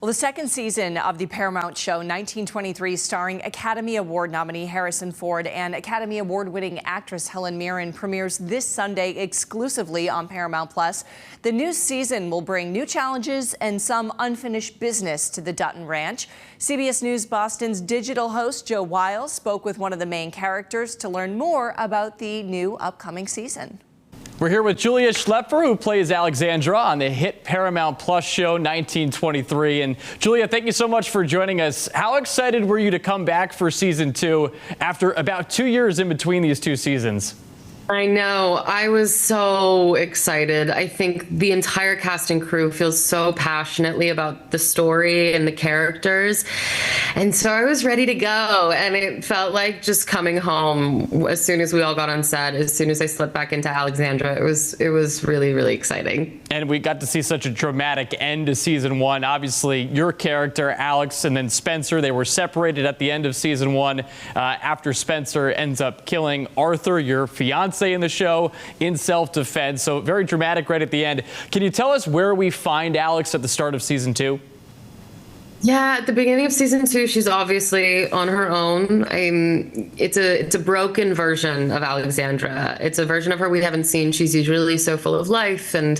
Well, the second season of the Paramount show 1923, starring Academy Award nominee Harrison Ford and Academy Award-winning actress Helen Mirren, premieres this Sunday exclusively on Paramount+. The new season will bring new challenges and some unfinished business to the Dutton Ranch. CBS News Boston's digital host Joe Weil spoke with one of the main characters to learn more about the new upcoming season. We're here with Julia Schlaepfer, who plays Alexandra on the hit Paramount Plus show 1923. And Julia, thank you so much for joining us. How excited were you to come back for season 2 after about 2 years in between these two seasons? I know. I was so excited. I think the entire cast and crew feels so passionately about the story and the characters. And so I was ready to go. And it felt like just coming home as soon as we all got on set, as soon as I slipped back into Alexandra. It was really, really exciting. And we got to see such a dramatic end to season 1. Obviously, your character, Alex, and then Spencer, they were separated at the end of season 1 after Spencer ends up killing Arthur, your fiance in the show, in self-defense. So very dramatic right at the end. Can you tell us where we find Alex at the start of season 2? Yeah, at the beginning of season 2, she's obviously on her own. It's a broken version of Alexandra. It's a version of her we haven't seen. She's usually so full of life and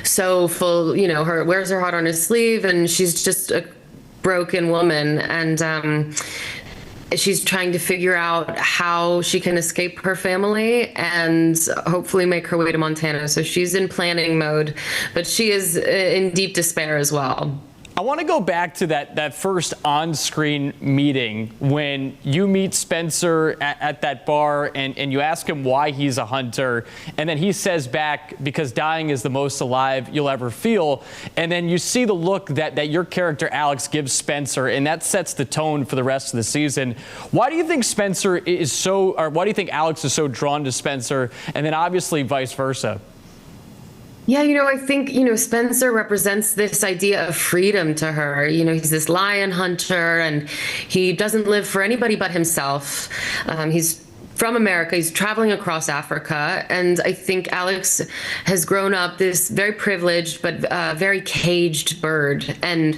so full, you know, her wears her heart on her sleeve, and she's just a broken woman. And she's trying to figure out how she can escape her family and hopefully make her way to Montana. So she's in planning mode, but she is in deep despair as well. I want to go back to that first on-screen meeting when you meet Spencer at that bar and you ask him why he's a hunter, and then he says back, because dying is the most alive you'll ever feel. And then you see the look that your character Alex gives Spencer, and that sets the tone for the rest of the season. Why do you think Spencer is so, or why do you think Alex is so drawn to Spencer, and then obviously vice versa? Yeah, you know, I think, you know, Spencer represents this idea of freedom to her. You know, he's this lion hunter and he doesn't live for anybody but himself. He's from America. He's traveling across Africa. And I think Alex has grown up this very privileged but very caged bird. And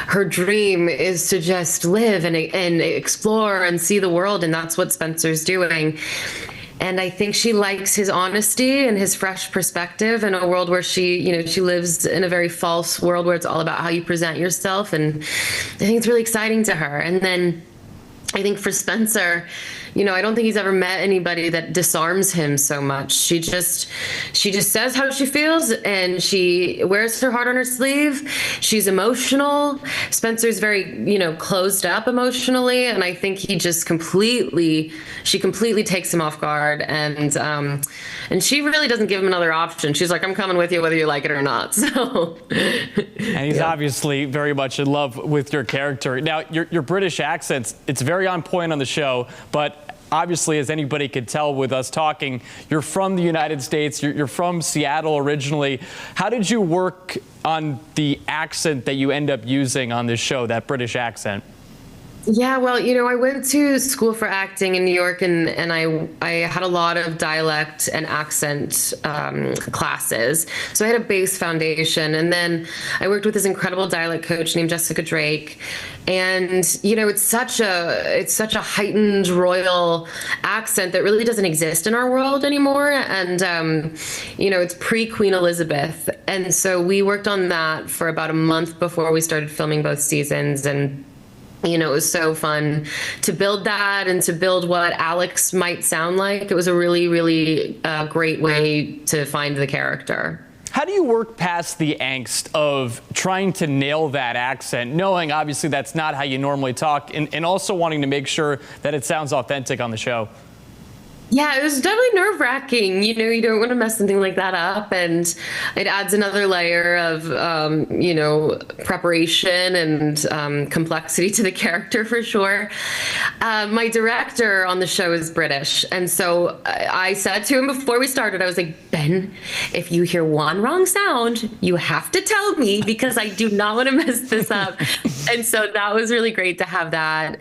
her dream is to just live and explore and see the world. And that's what Spencer's doing. And I think she likes his honesty and his fresh perspective in a world where she lives in a very false world where it's all about how you present yourself. And I think it's really exciting to her. And then I think for Spencer, you know, I don't think he's ever met anybody that disarms him so much. She just says how she feels, and she wears her heart on her sleeve. She's emotional. Spencer's very, you know, closed up emotionally, and I think she completely takes him off guard, and she really doesn't give him another option. She's like, I'm coming with you whether you like it or not. So, and he's obviously very much in love with your character. Now, your British accent, it's very on point on the show, but obviously, as anybody could tell with us talking, you're from the United States, you're from Seattle originally. How did you work on the accent that you end up using on this show, that British accent? Yeah, well, you know, I went to school for acting in New York, and I had a lot of dialect and accent classes. So I had a base foundation, and then I worked with this incredible dialect coach named Jessica Drake. And, you know, it's such a heightened royal accent that really doesn't exist in our world anymore. And, you know, it's pre-Queen Elizabeth. And so we worked on that for about a month before we started filming both seasons. And you know, it was so fun to build that and to build what Alex might sound like. It was a really, really great way to find the character. How do you work past the angst of trying to nail that accent, knowing obviously that's not how you normally talk, and also wanting to make sure that it sounds authentic on the show? Yeah, it was definitely nerve-wracking. You know, you don't want to mess something like that up, and it adds another layer of, you know, preparation and complexity to the character for sure. My director on the show is British, and so I said to him before we started, I was like, Ben, if you hear one wrong sound, you have to tell me because I do not want to mess this up. And so that was really great to have that.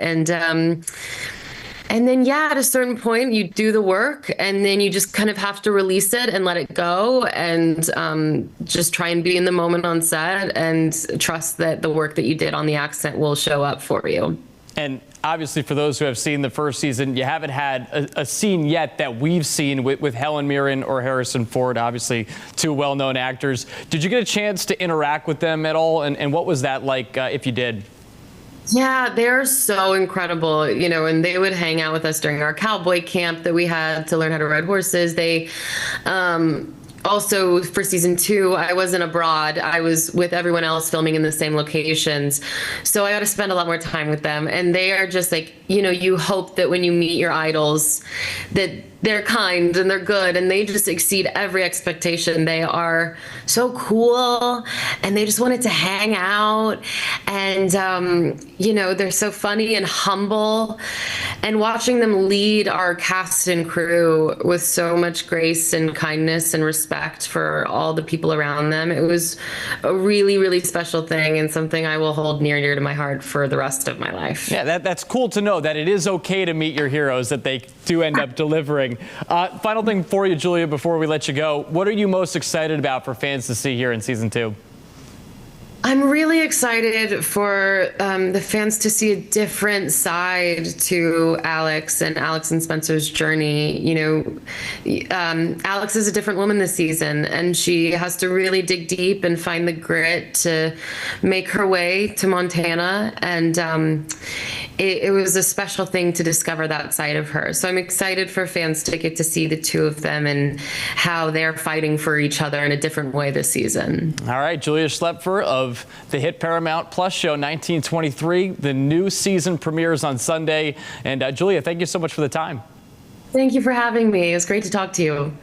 And then, yeah, at a certain point, you do the work and then you just kind of have to release it and let it go and just try and be in the moment on set and trust that the work that you did on the accent will show up for you. And obviously, for those who have seen the first season, you haven't had a scene yet that we've seen with Helen Mirren or Harrison Ford, obviously two well-known actors. Did you get a chance to interact with them at all? And what was that like if you did? Yeah, they're so incredible, and they would hang out with us during our cowboy camp that we had to learn how to ride horses. They also, for season 2, I wasn't abroad. I was with everyone else filming in the same locations. So I got to spend a lot more time with them. And they are just like, you hope that when you meet your idols that they're kind and they're good and they just exceed every expectation. They are so cool and they just wanted to hang out. And, they're so funny and humble. And watching them lead our cast and crew with so much grace and kindness and respect for all the people around them, it was a really, really special thing and something I will hold near and dear to my heart for the rest of my life. Yeah, that's cool to know that it is okay to meet your heroes, that they do end up delivering. Final thing for you, Julia, before we let you go. What are you most excited about for fans to see here in season 2? I'm really excited for the fans to see a different side to Alex and Spencer's journey. Alex is a different woman this season, and she has to really dig deep and find the grit to make her way to Montana. And it was a special thing to discover that side of her. So I'm excited for fans to get to see the two of them and how they're fighting for each other in a different way this season. All right, Julia Schlaepfer of the hit Paramount Plus show 1923. The new season premieres on Sunday. And Julia, thank you so much for the time. Thank you for having me. It was great to talk to you.